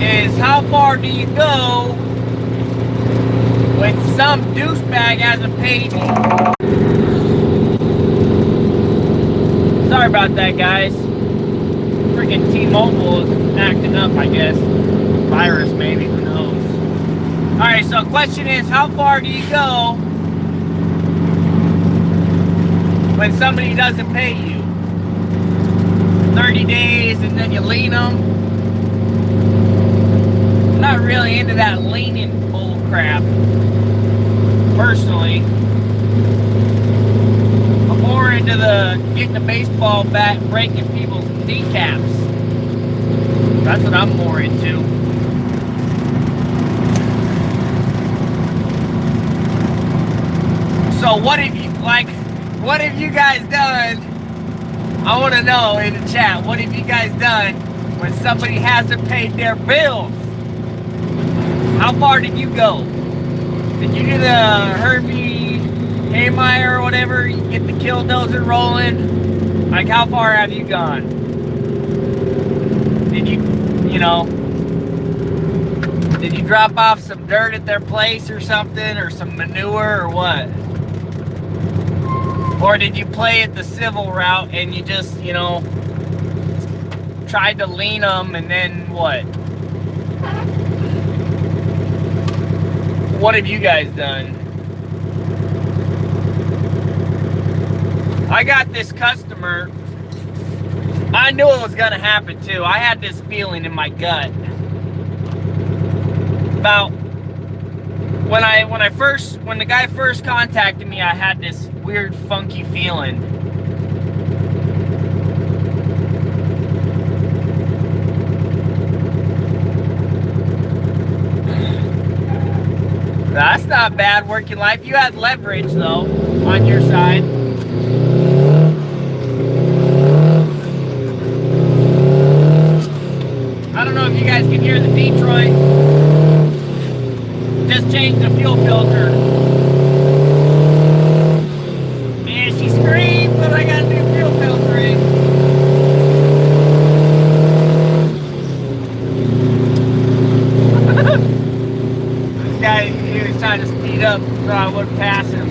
is how far do you go when some douchebag hasn't paid you? Sorry about that, guys. Freaking T-Mobile is acting up, I guess. Virus, maybe, who knows. Alright, so the question is, how far do you go when somebody doesn't pay you? 30 days and then you lean them? I'm not really into that leaning bull crap, personally. I'm more into the getting a baseball bat and breaking people's kneecaps. That's what I'm more into. So what have you guys done? I want to know in the chat, what have you guys done when somebody hasn't paid their bills? How far did you go? Did you do the Herbie Haymeyer or whatever, you get the killdozer rolling? Like, how far have you gone? Did did you drop off some dirt at their place or something, or some manure or what? Or did you play it the civil route and you just, tried to lean them and then what? What have you guys done? I got this customer. I knew it was gonna happen too. I had this feeling in my gut about when the guy first contacted me. I had this weird, funky feeling. That's not bad working life. You had leverage though on your side. I don't know if you guys can hear the Detroit. Just changed the fuel filter. Man, she screamed, but I got new fuel filtering. This guy, he was trying to speed up so I wouldn't pass him.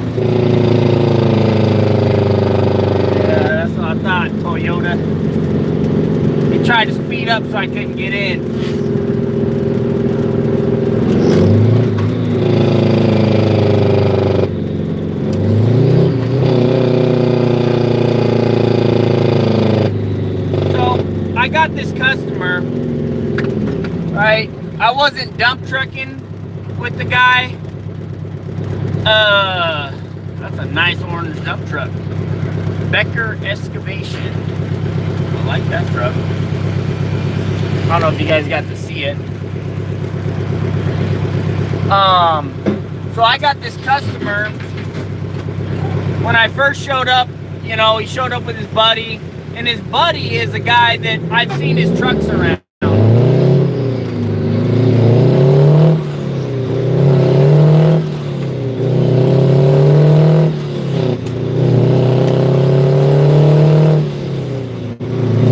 Yeah, that's what I thought, Toyota. He tried to speed up so I couldn't get in. I got this customer, right? I wasn't dump trucking with the guy. That's a nice orange dump truck. Becker Excavation. I like that truck. I don't know if you guys got to see it. So I got this customer. When I first showed up, he showed up with his buddy. And his buddy is a guy that I've seen his trucks around.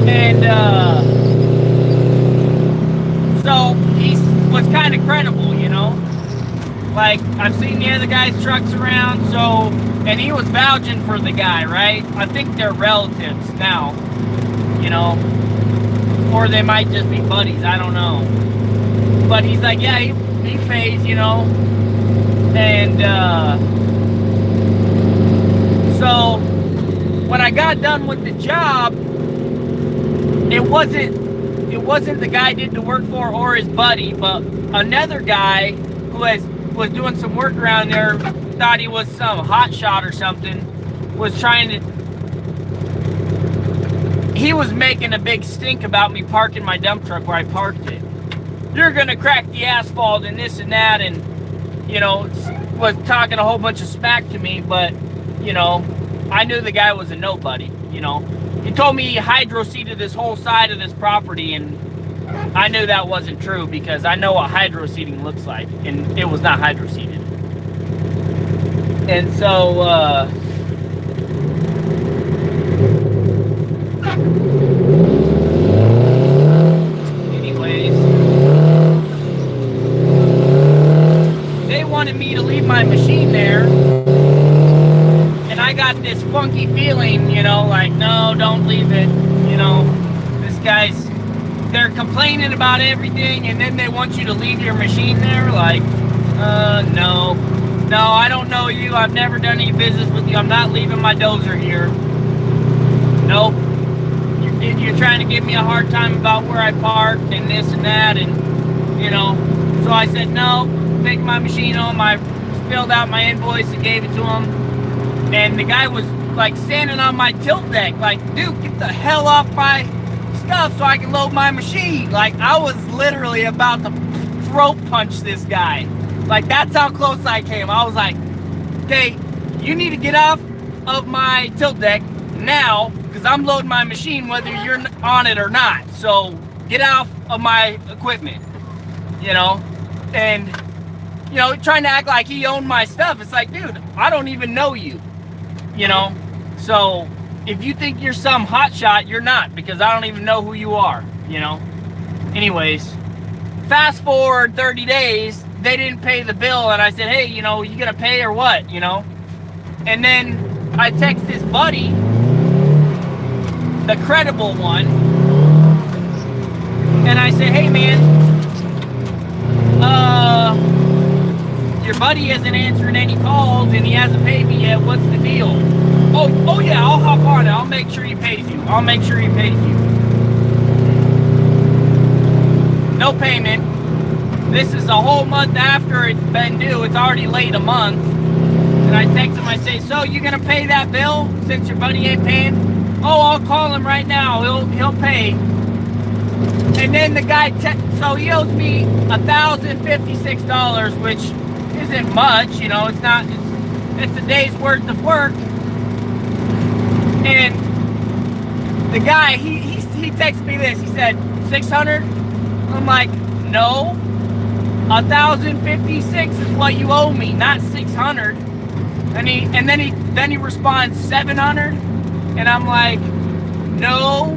And so he was kind of credible, Like, I've seen the other guy's trucks around, and he was vouching for the guy, right? I think they're relatives now, or they might just be buddies, I don't know. But he's like, yeah, he pays, and so when I got done with the job, it wasn't the guy I did the work for or his buddy, but another guy who was doing some work around there, thought he was some hotshot or something, was trying to, he was making a big stink about me parking my dump truck where I parked it. You're gonna crack the asphalt and this and that, and was talking a whole bunch of smack to me, but I knew the guy was a nobody. He told me he hydro seeded this whole side of this property, and I knew that wasn't true because I know what hydro seeding looks like, and it was not hydro seeded. And so anyways, like, no, don't leave it. This guy's, they're complaining about everything, and then they want you to leave your machine there. Like, no, I don't know you. I've never done any business with you. I'm not leaving my dozer here. Nope. You're trying to give me a hard time about where I parked and this and that, and so I said no. Take my machine home. I filled out my invoice and gave it to him, and the guy was like standing on my tilt deck, like, dude, get the hell off my stuff so I can load my machine. Like, I was literally about to throat punch this guy. Like, that's how close I came. I was like, okay, you need to get off of my tilt deck now, because I'm loading my machine whether you're on it or not. So get off of my equipment, and trying to act like he owned my stuff. It's like, dude, I don't even know you, so if you think you're some hotshot, you're not, because I don't even know who you are. Anyways, fast forward 30 days, they didn't pay the bill, and I said, hey, you gonna pay or what? And then I text his buddy, the credible one, and I said, hey man, your buddy isn't answering any calls and he hasn't paid me yet. What's the deal? Oh yeah, I'll hop on it. I'll make sure he pays you. No payment. This is a whole month after it's been due. It's already late a month. And I text him, I say, so you gonna pay that bill since your buddy ain't paying? Oh, I'll call him right now. He'll pay. And then the guy, so he owes me $1,056, which isn't much, it's not, it's a day's worth of work. And the guy, he texted me this, he said, 600? I'm like, no, 1,056 is what you owe me, not 600. And then he responds 700, and I'm like, no,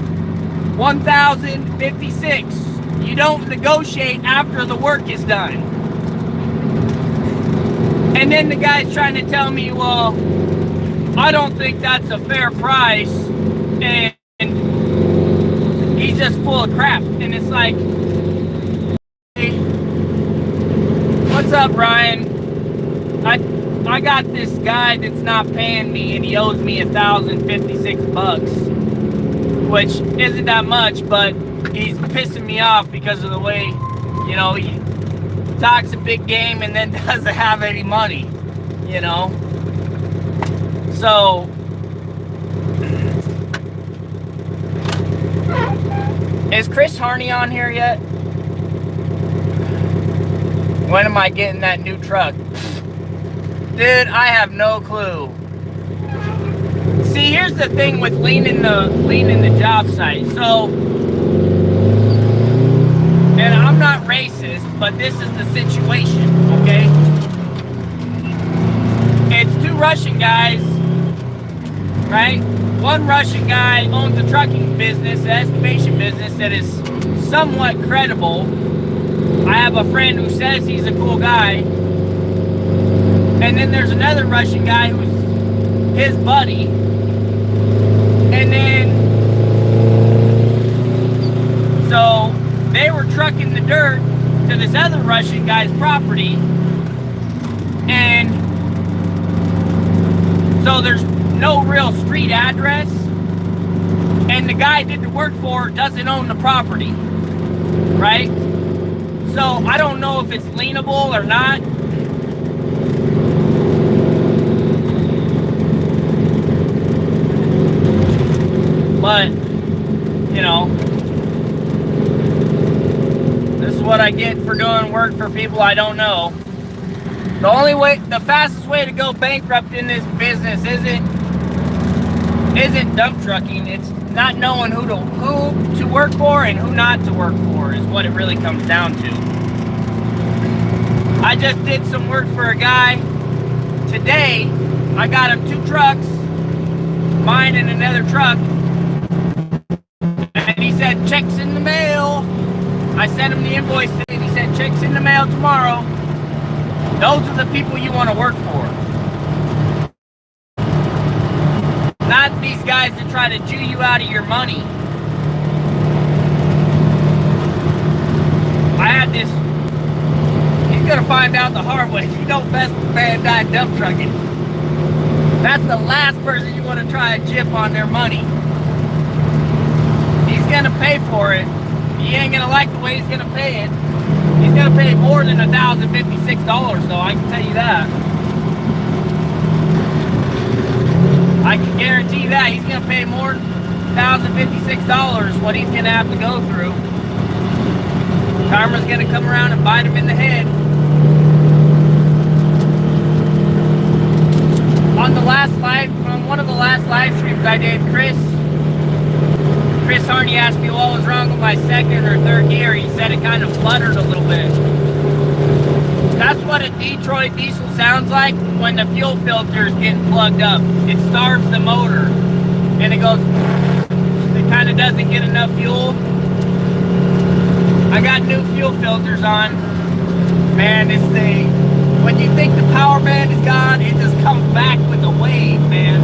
1,056. You don't negotiate after the work is done. And then the guy's trying to tell me, well, I don't think that's a fair price, and he's just full of crap. And it's like, hey, what's up, Ryan? I got this guy that's not paying me, and he owes me $1,056, which isn't that much, but he's pissing me off because of the way, he talks a big game and then doesn't have any money, So, is Chris Harney on here yet? When am I getting that new truck? Dude, I have no clue. See, here's the thing with leaning the job site. So, and I'm not racist, but this is the situation, okay? It's two Russian guys, right? One Russian guy owns a trucking business, an excavation business that is somewhat credible. I have a friend who says he's a cool guy. And then there's another Russian guy who's his buddy. And then, so they were trucking the dirt to this other Russian guy's property. And so there's no real street address. And the guy did the work for doesn't own the property, right? So I don't know if it's lienable or not. But, this is what I get for doing work for people I don't know. The fastest way to go bankrupt in this business isn't dump trucking. It's not knowing who to work for and who not to work for is what it really comes down to. I just did some work for a guy today. I got him 2 trucks, mine and another truck. And he said, checks in the mail. I sent him the invoice today, and he said, checks in the mail tomorrow. Those are the people you want to work for. Not got these guys that try to Jew you out of your money. I had this, he's gonna find out the hard way. You don't mess with VANDUYN dump trucking. That's the last person you want to try to jip on their money. He's gonna pay for it. He ain't gonna like the way he's gonna pay it. He's gonna pay more than $1,056 though, I can tell you that. I can guarantee that. He's gonna pay more than $1,056 what he's gonna have to go through. Karma's gonna come around and bite him in the head. On one of the last live streams I did, Chris Harney asked me what was wrong with my second or third gear. He said it kind of fluttered a little bit. That's what a Detroit diesel sounds like when the fuel filter is getting plugged up. It starves the motor and it goes, it kind of doesn't get enough fuel. I got new fuel filters on. Man, this thing, when you think the power band is gone, it just comes back with a wave, man.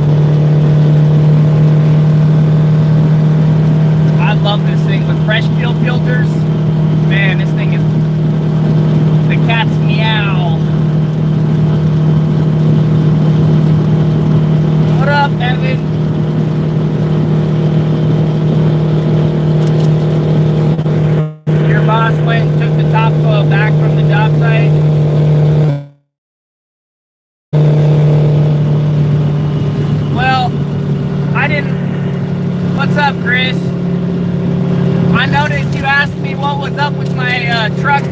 I love this thing with fresh fuel filters. Man, this thing is, the cat's meow. What up, Evan? Your boss went and took the topsoil back from the job site. Well, I didn't. What's up, Chris? I noticed you asked me what was up with my truck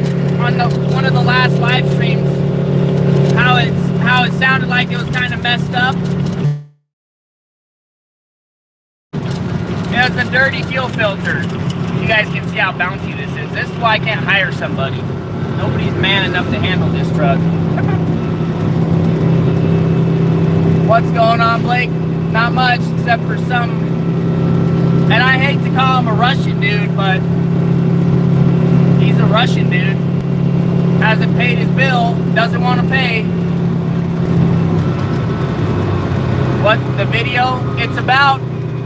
on one of the last live streams. How it sounded like it was kind of messed up. It was a dirty fuel filter. You guys can see how bouncy this is. This is why I can't hire somebody. Nobody's man enough to handle this truck. What's going on, Blake? Not much, except for some. And I hate to call him a Russian dude, but he's a Russian dude. Hasn't paid his bill, doesn't want to pay. What, the video? It's about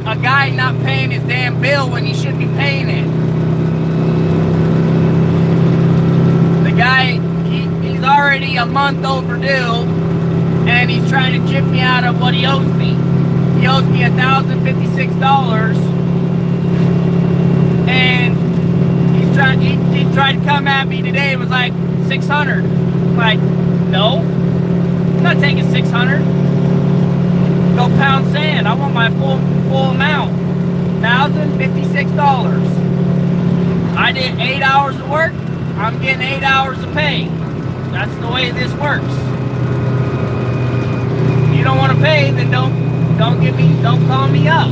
a guy not paying his damn bill when he should be paying it. The guy, he's already a month overdue, and he's trying to chip me out of what he owes me. He owes me $1,056, and he tried to come at me today. It was like $600. I'm like, no, I'm not taking $600. Go pound sand. I want my full amount. $1,056. I did 8 hours of work. I'm getting 8 hours of pay. That's the way this works. If you don't want to pay, then don't call me up.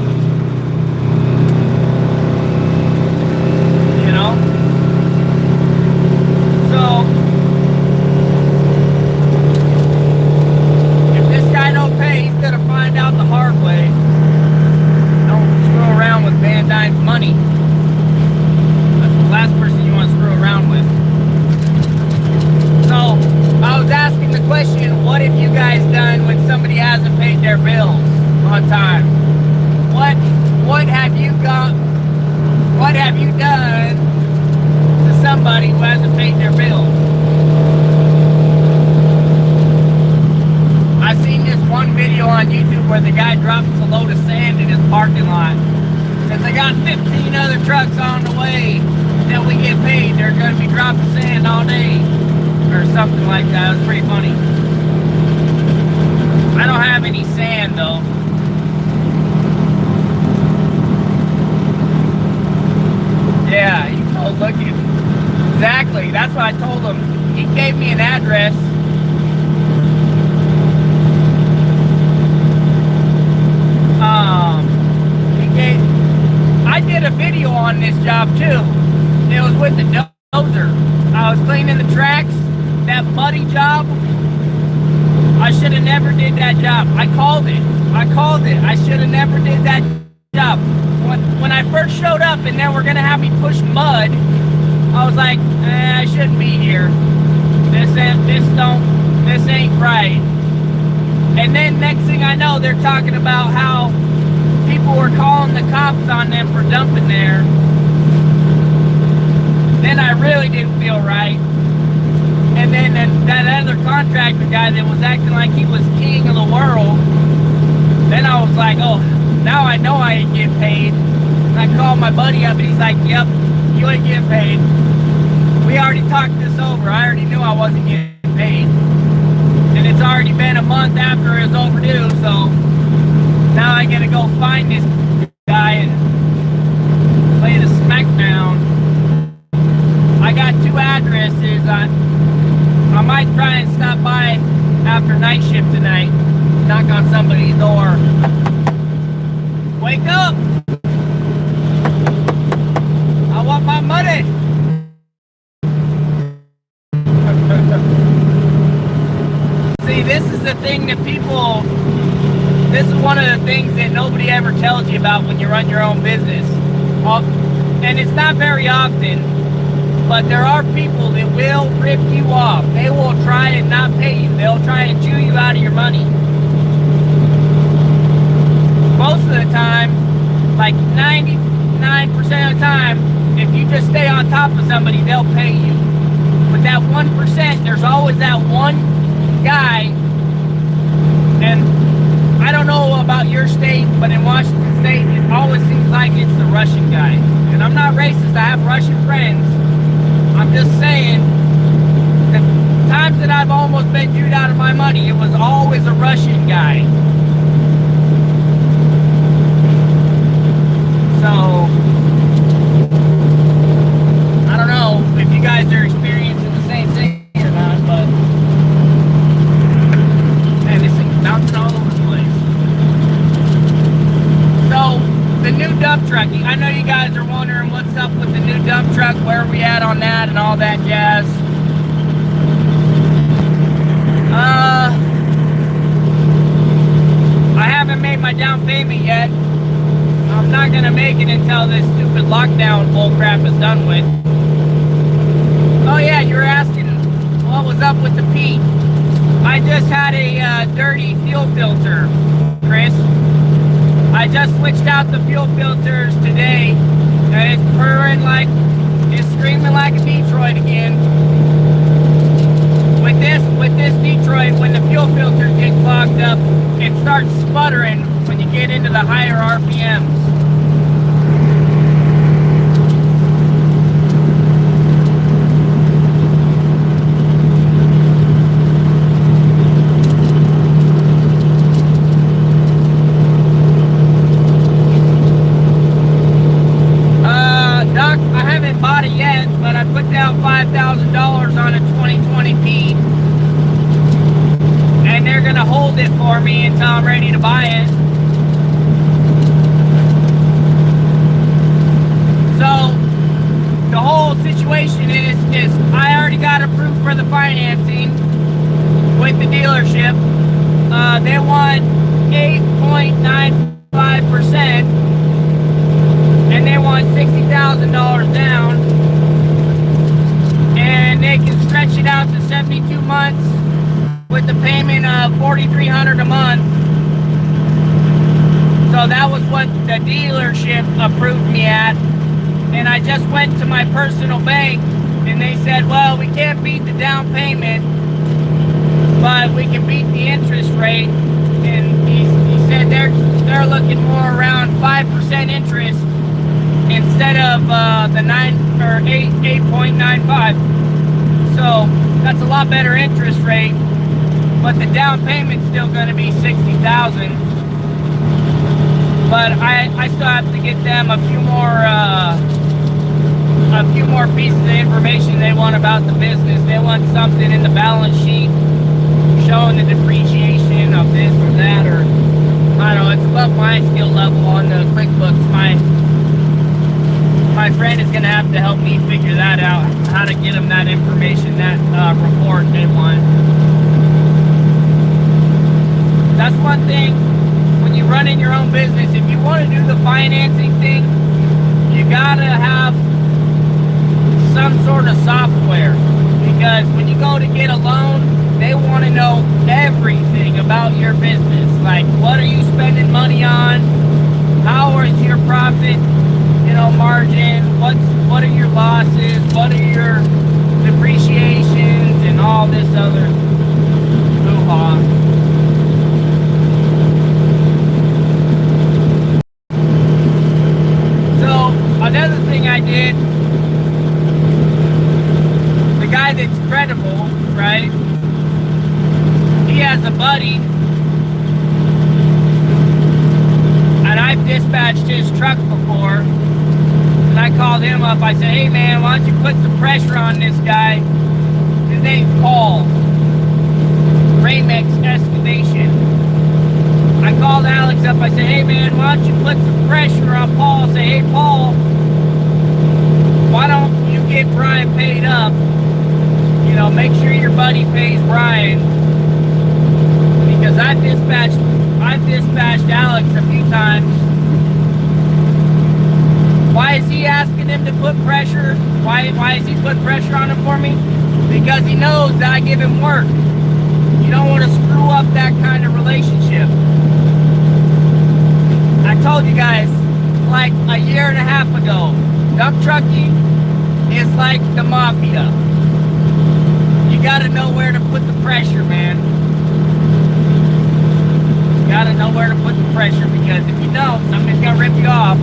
You know? So if this guy don't pay, he's gonna find out the hard way. Don't screw around with VANDUYN's money. That's the last person you want to screw around with. So I was asking the question, what have you guys done when somebody hasn't paid their bills on time? What have you done to somebody who hasn't paid their bills? I've seen this one video on YouTube where the guy drops a load of sand in his parking lot. Says, I got 15 other trucks on the way that we get paid. They're going to be dropping sand all day. Or something like that. It was pretty funny. I don't have any sand though. Yeah, he told looking. Exactly. That's what I told him. He gave me an address. I did a video on this job too. It was with the dozer. I was cleaning the tracks. That muddy job, I should have never did that job. I called it. I should have never did that job. When I first showed up and they were gonna have me push mud, I was like, I shouldn't be here. This ain't right. And then next thing I know, they're talking about how people were calling the cops on them for dumping there, then I really didn't feel right. And then that other contractor guy that was acting like he was king of the world, then I was like, oh, now I know I ain't getting paid. And I called my buddy up and he's like, yep, you ain't getting paid. We already talked this over. I already knew I wasn't getting paid. And it's already been a month after it was overdue, so now I gotta go find this guy and play the smackdown. I got 2 addresses. I might try and stop by after night shift tonight. Knock on somebody's door. Wake up! I want my money! See, this is the thing that people... This is one of the things that nobody ever tells you about when you run your own business. And it's not very often, but there are people that will rip you off. They will try and not pay you. They'll try and chew you out of your money. Most of the time, like 99% of the time, if you just stay on top of somebody, they'll pay you. But that 1%, there's always that one guy, and I don't know about your state, but in Washington State, it always seems like it's the Russian guy. And I'm not racist, I have Russian friends. I'm just saying, the times that I've almost been chewed out of my money, it was always a Russian guy. So, I don't know if you guys are experiencing the same thing or not, but man, this thing's bouncing all over the place. So, the new dump truck, I know you guys are wondering what's up with the new dump truck, where are we at on that and all that jazz. I haven't made my down payment yet. I'm not gonna make it until this stupid lockdown bullcrap is done with. Oh yeah, you were asking what was up with the peat. I just had a dirty fuel filter, Chris. I just switched out the fuel filters today, and it's purring like, it's screaming like a Detroit again. With this Detroit, when the fuel filters get clogged up, it starts sputtering when you get into the higher RPMs. Doc, I haven't bought it yet, but I put down $5,000 on a 2020 P, and they're gonna hold it for me until I'm ready to buy it. So the whole situation is I already got approved for the financing with the dealership. They want 8.95%, and they want $60,000 down, and they can stretch it out to 72 months with the payment of $4,300 a month. So that was what the dealership approved me at. And I just went to my personal bank, and they said, well, we can't beat the down payment, but we can beat the interest rate. And he said they're looking more around 5% interest instead of the 8.95. So that's a lot better interest rate, but the down payment's still going to be $60,000. But I still have to get them a few more pieces of information they want about the business. They want something in the balance sheet showing the depreciation of this or that, or I don't know, it's above my skill level on the QuickBooks. My friend is going to have to help me figure that out, how to get them that information, that report they want. That's one thing when you run in your own business. If you want to do the financing thing, you got to have some sort of software, because when you go to get a loan, they want to know everything about your business. Like, what are you spending money on? how is your profit, margin? What are your losses? What are your depreciations and all this other hoo-ha? So another thing I did, the guy that's credible, right? He has a buddy, and I've dispatched his truck before, and I called him up. I said, hey man, why don't you put some pressure on this guy? His name's Paul, Ramex Excavation. I called Alex up. I said, hey man, why don't you put some pressure on Paul? Say, hey Paul, why don't you get Brian paid up? Make sure your buddy pays Brian, because I've dispatched Alex a few times. Why is he asking him to put pressure? Why is he putting pressure on him for me? Because he knows that I give him work. You don't want to screw up that kind of relationship. I told you guys, like a year and a half ago, dump trucking is like the mafia. You gotta know where to put the pressure, man. You gotta know where to put the pressure, because if you don't, somebody's gonna rip you off.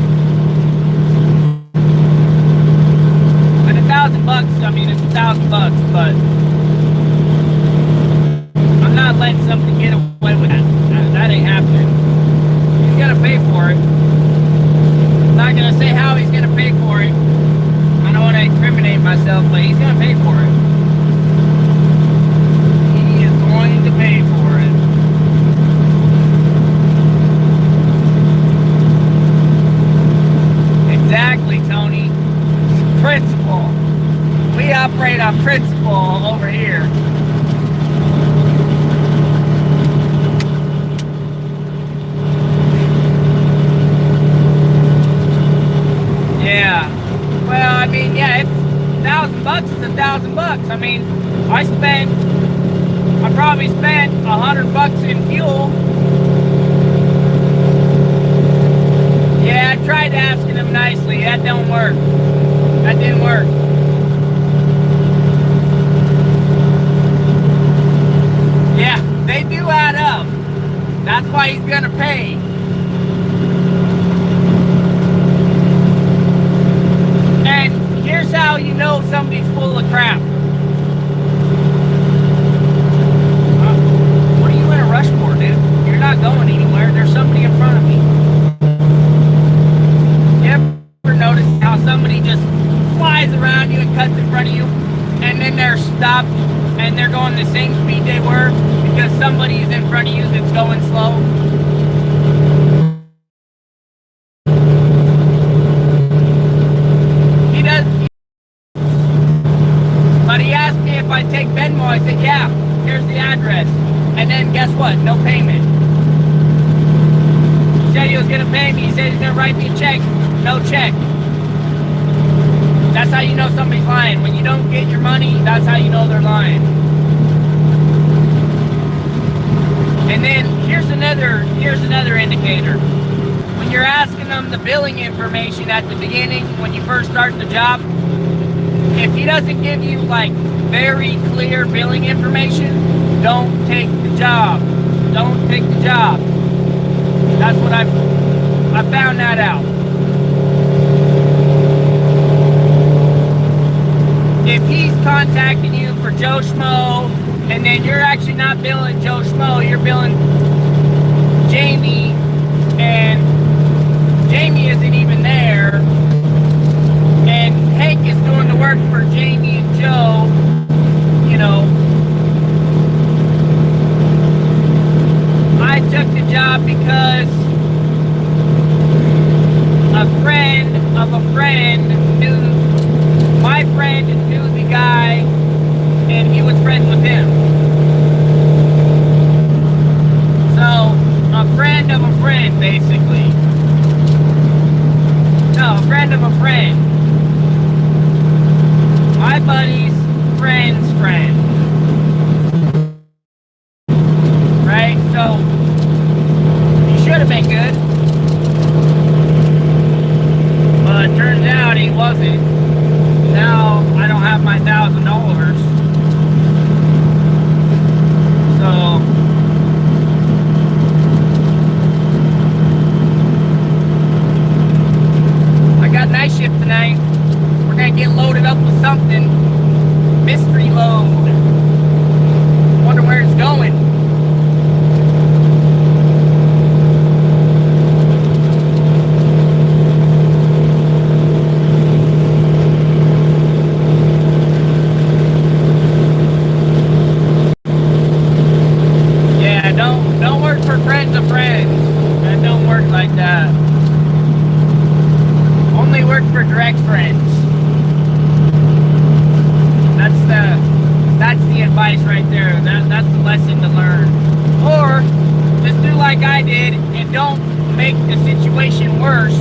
But $1,000, I mean, it's $1,000, but I'm not letting something get away with that. That ain't happening. He's gonna pay for it. I'm not gonna say how he's gonna pay for it. I don't want to incriminate myself, but he's gonna pay for it. He is going to pay for it. Exactly, Tony. Principle. We operate on principle over here. Yeah. Well, I mean, yeah, it's $1,000 is $1,000. I mean, I probably spent $100 in fuel. Yeah, I tried asking him nicely. That don't work. That didn't work. Yeah, they do add up. That's why he's gonna pay. And here's how you know somebody's full of crap. What are you in a rush for, dude? You're not going anywhere. There's somebody in front of me. You ever notice how somebody just flies around you and cuts in front of you, and then they're stopped and they're going the same speed they were because somebody is in front of you that's going slow? He does. But he asked me if I take Venmo. I said, yeah, here's the address. And then guess what? No payment. He said he was going to pay me. He said he's going to write me a check. No check. That's how you know somebody's lying. When you don't get your money, that's how you know they're lying. And then here's another indicator. When you're asking them the billing information at the beginning, when you first start the job, if he doesn't give you like very clear billing information, don't take the job. Don't take the job. That's what I found that out. If he's contacting you for Joe Schmo, and then you're actually not billing Joe Schmo, you're billing Jamie, and Jamie isn't even there, and Hank is doing the work for Jamie and Joe, I took the job because a friend of a friend my friend knew the guy, and he was friends with him. So, a friend of a friend, basically. No, a friend of a friend. My buddy's friend's friend. Right? So, he should have been good. shift tonight. We're gonna get loaded up with something. Mystery load. Wonder where it's going. Yeah, don't work for friends of friends. That don't work like that. Only work for direct friends. That's the advice right there. That's the lesson to learn. Or just do like I did and don't make the situation worse.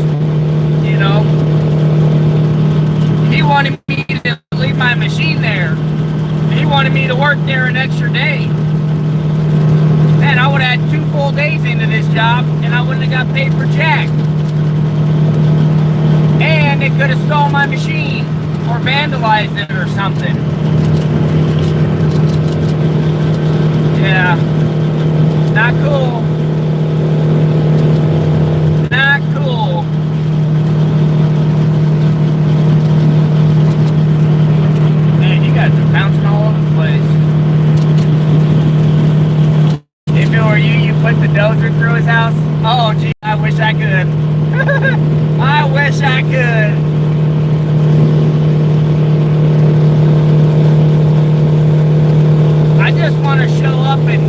You know, he wanted me to leave my machine there. He wanted me to work there an extra day. Man, I would have had 2 full days into this job and I wouldn't have got paid for jack. And they could have stolen my machine or vandalized it or something. Yeah, not cool. Not cool. Man, you guys are bouncing all over the place. If it were you, you put the dozer through his house? Oh, gee, I wish I could. I wish I could. I just want to show up and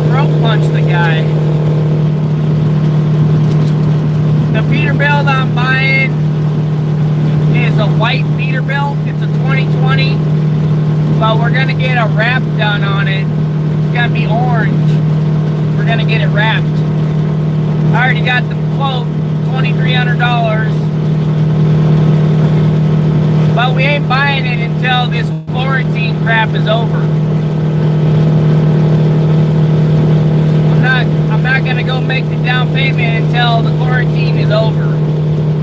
throat punch the guy. The Peterbilt I'm buying is a white Peterbilt. It's a 2020, but we're gonna get a wrap done on it. It's gonna be orange. We're gonna get it wrapped. I already got the quote, $2,300. But we ain't buying it until this quarantine crap is over. I'm not gonna go make the down payment until the quarantine is over.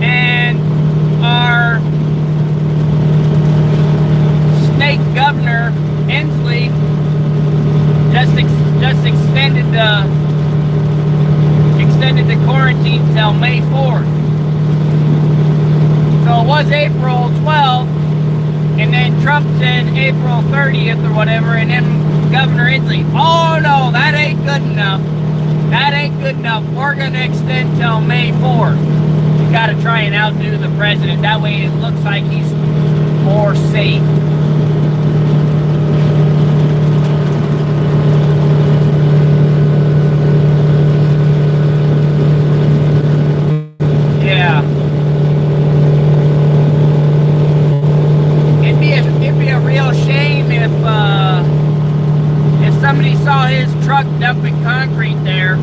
And our snake governor, Inslee, just extended the quarantine till May 4th. So it was April 12th, and then Trump said April 30th or whatever, and then Governor Inslee, oh no, that ain't good enough. That ain't good enough. We're gonna extend till May 4th. You gotta try and outdo the president. That way it looks like he's more safe. Yeah. It'd be a real shame if somebody saw his truck dumping concrete there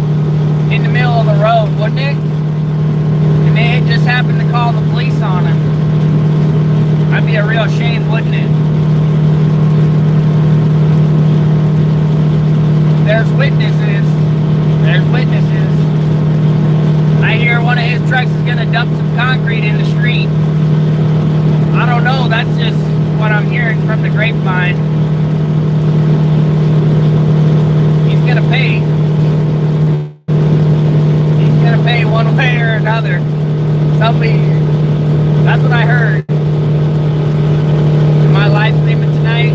in the middle of the road, wouldn't it? And they just happened to call the police on him. That'd be a real shame, wouldn't it? There's witnesses. There's witnesses. I hear one of his trucks is gonna dump some concrete in the street. I don't know, that's just what I'm hearing from the grapevine. He's gonna pay. He's gonna pay one way or another. That's what I heard. Am I live streaming tonight?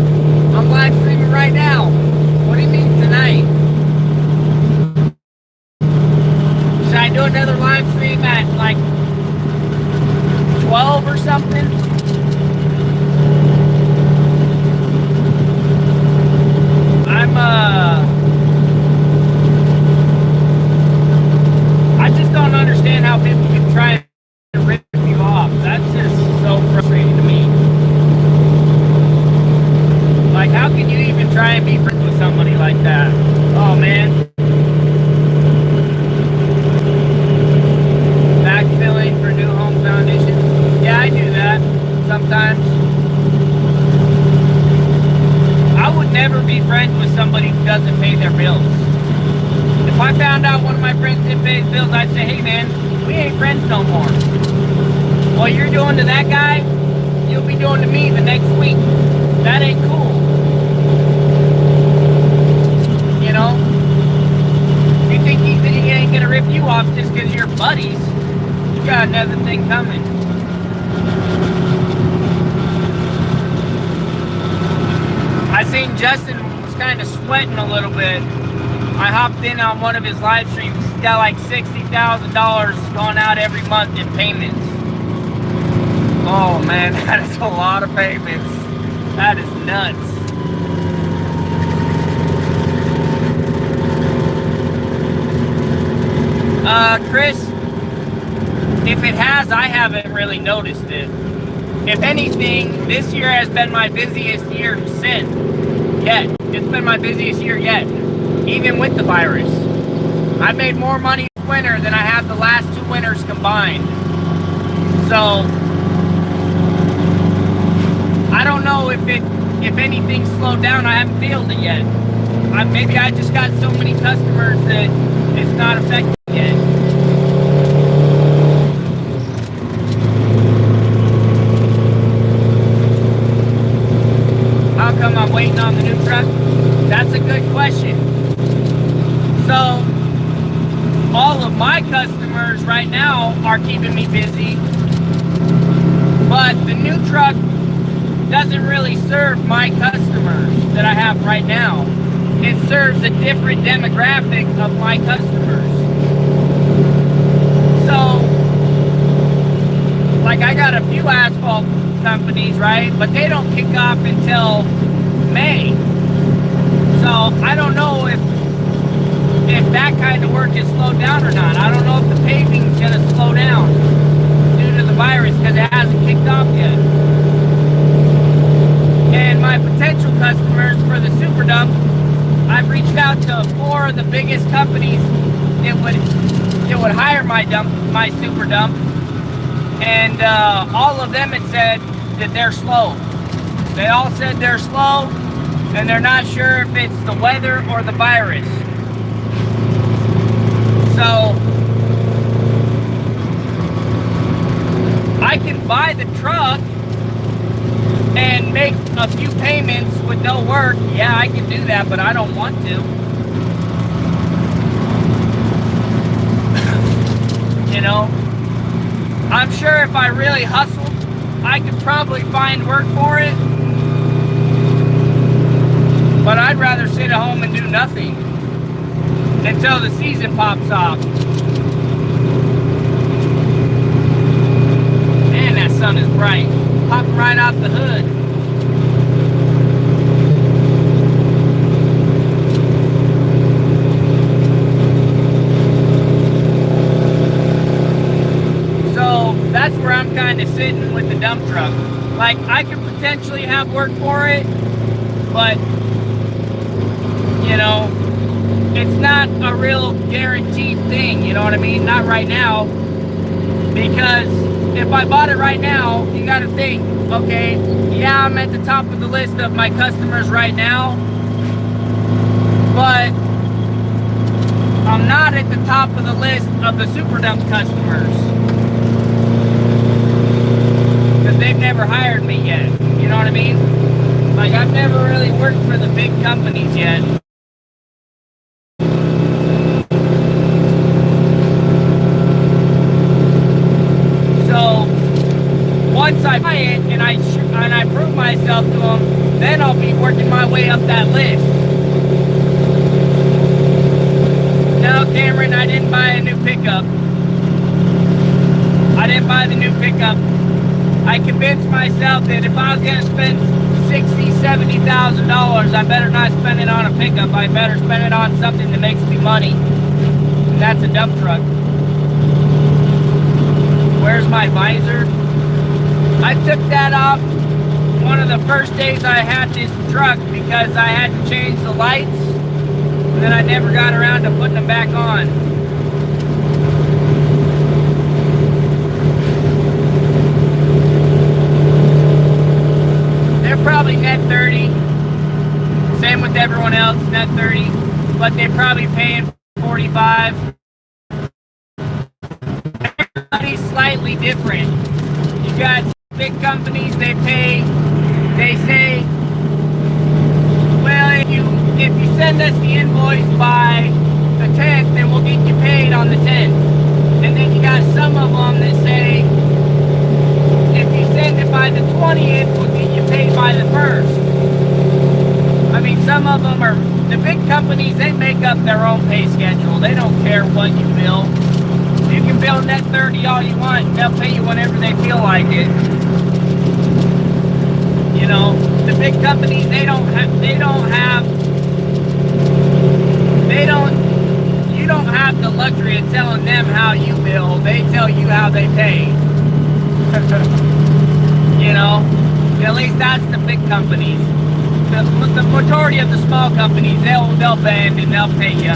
I'm live streaming right now. What do you mean tonight? Should I do another live stream at like 12 or something? I just don't understand how people can try to rip you off. That's just so frustrating to me. Like, how can you even try and be friends with somebody like that? Oh, man. Backfilling for new home foundations. Yeah, I do that sometimes. I would never be friends with somebody who doesn't pay their bills. If I found out one of my friends didn't pay his bills, I'd say, hey man, we ain't friends no more. What you're doing to that guy, you'll be doing to me the next week. That ain't cool. You know? If you think he ain't gonna rip you off just because you're buddies, you got another thing coming. I seen Justin was kind of sweating a little bit. I hopped in on one of his live streams. He's got like $60,000 going out every month in payments. Oh man, that is a lot of payments. That is nuts. Chris, if it has, I haven't really noticed it. If anything, this year has been my busiest year yet. It's been my busiest year yet, even with the virus. I made more money this winter than I have the last 2 winters combined. So, I don't know if anything slowed down. I haven't felt it yet. Maybe I just got so many customers that it's not affected yet. How come I'm waiting on the new truck? That's a good question. So, all of my customers right now are keeping me busy, but the new truck doesn't really serve my customers that I have right now. It serves a different demographic of my customers. So, like I got a few asphalt companies, right? But they don't kick off until May. So I don't know if that kind of work is slowed down or not. I don't know if the paving's gonna slow down due to the virus because it hasn't kicked off yet. And my potential customers for the super dump, I've reached out to 4 of the biggest companies that would hire my super dump, and all of them had said that they're slow. They all said they're slow, and they're not sure if it's the weather or the virus. So I can buy the truck and make a few payments with no work. Yeah, I can do that, but I don't want to. You know, I'm sure if I really hustled, I could probably find work for it. But I'd rather sit at home and do nothing until the season pops off. Man, that sun is bright. Popping right off the hood. So that's where I'm kind of sitting with the dump truck. Like, I could potentially have work for it, but you know, it's not a real guaranteed thing, you know what I mean? Not right now, because if I bought it right now, you gotta think, okay, yeah, I'm at the top of the list of my customers right now, but I'm not at the top of the list of the super dump customers, because they've never hired me yet, you know what I mean? Like, I've never really worked for the big companies yet. Once I buy it and I prove myself to them, then I'll be working my way up that list. No, Cameron, I didn't buy a new pickup. I didn't buy the new pickup. I convinced myself that if I was going to spend $60,000, $70,000, I better not spend it on a pickup. I better spend it on something that makes me money. And that's a dump truck. Where's my visor? I took that off one of the first days I had this truck because I had to change the lights, and then I never got around to putting them back on. They're probably net 30. Same with everyone else, net 30. But they're probably paying 45. Everybody's slightly different. You got big companies, they say, well, if you send us the invoice by the 10th, then we'll get you paid on the 10th. And then you got some of them that say, if by the 1st. I mean, some of them are, the big companies, they make up their own pay schedule. They don't care what you bill. You can bill net 30 all you want. They'll pay you whenever they feel like it. You know, the big companies, you don't have the luxury of telling them how you bill. They tell you how they pay. You know, at least that's the big companies. The majority of the small companies, they'll bend and they'll pay you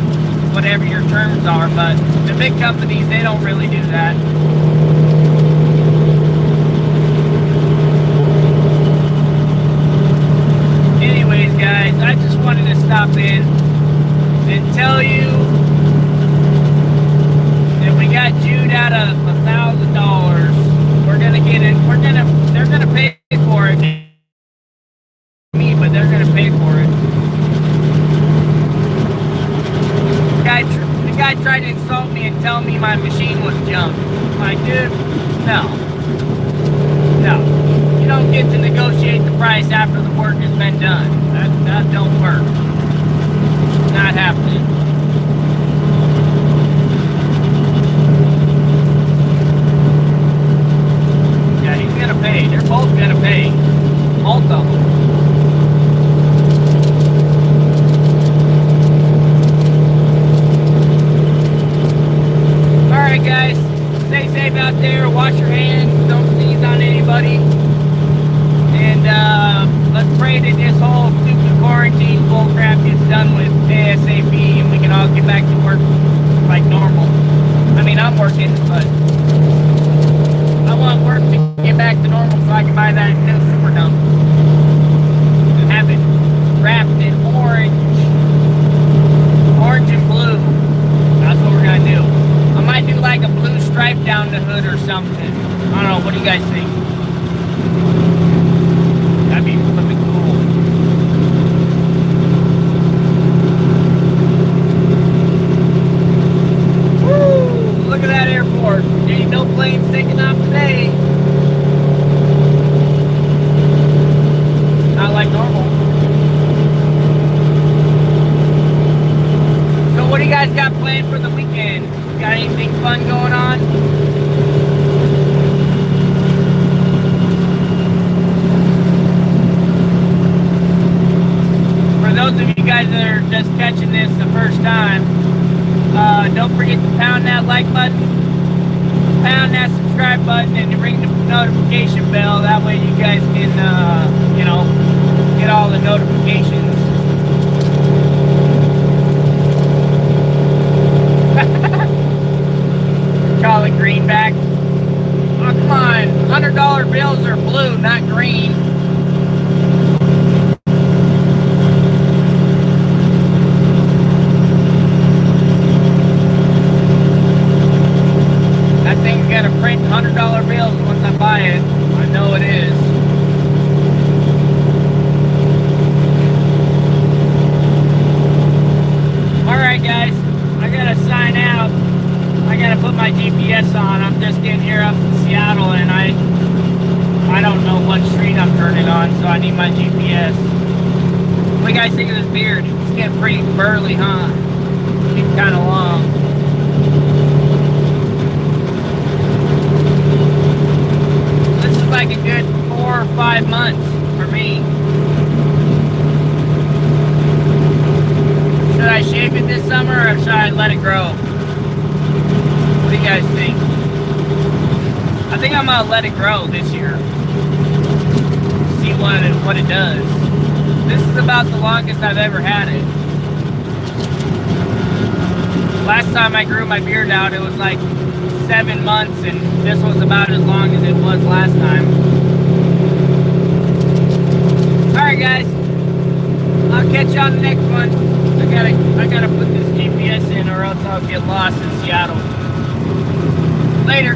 whatever your terms are, but the big companies, they don't really do that. Anyways, guys, I just wanted to stop in and tell you that we got Jude out of $1,000. We're gonna get it. They're gonna pay for it. But they're going to pay for it. The guy tried to insult me and tell me my machine was junk. I'm like, dude, no. You don't get to negotiate the price after the work has been done. That don't work. Not happening. Yeah, he's going to pay. They're both going to pay. Both of them. Alright guys, stay safe out there, wash your hands, don't sneeze on anybody, and let's pray that this whole stupid quarantine bullcrap gets done with ASAP and we can all get back to work like normal. I mean, I'm working, but I want work to get back to normal so I can buy that new super dump and have it wrapped in orange and blue. That's what we're gonna do. I might do like a blue stripe down the hood or something. I don't know, what do you guys think? That'd be flipping cool. Woo! Look at that airport. There ain't no planes taking off today. Not like normal. So what do you guys got planned for the weekend? Got anything fun going on? For those of you guys that are just catching this the first time, don't forget to pound that like button, pound that subscribe button, and ring the notification bell. That way you guys can, you know, get all the notifications. Call it greenback. Oh, come on. $100 bills are blue, not green. That thing's gonna print $100 bills once I buy it. I know it is. Alright, guys. I gotta sign out. I gotta put my GPS on. I'm just getting here up in Seattle and I don't know what street I'm turning on, so I need my GPS. What do you guys think of this beard? It's getting pretty burly, huh? It's kind of long. This is like a good 4 or 5 months for me. Should I shave it this summer or should I let it grow? What do you guys think? I think I'm gonna let it grow this year. See what it does. This is about the longest I've ever had it. Last time I grew my beard out, it was like 7 months, and this was about as long as it was last time. Alright guys, I'll catch you on the next one. I gotta put this GPS in or else I'll get lost in Seattle. Later.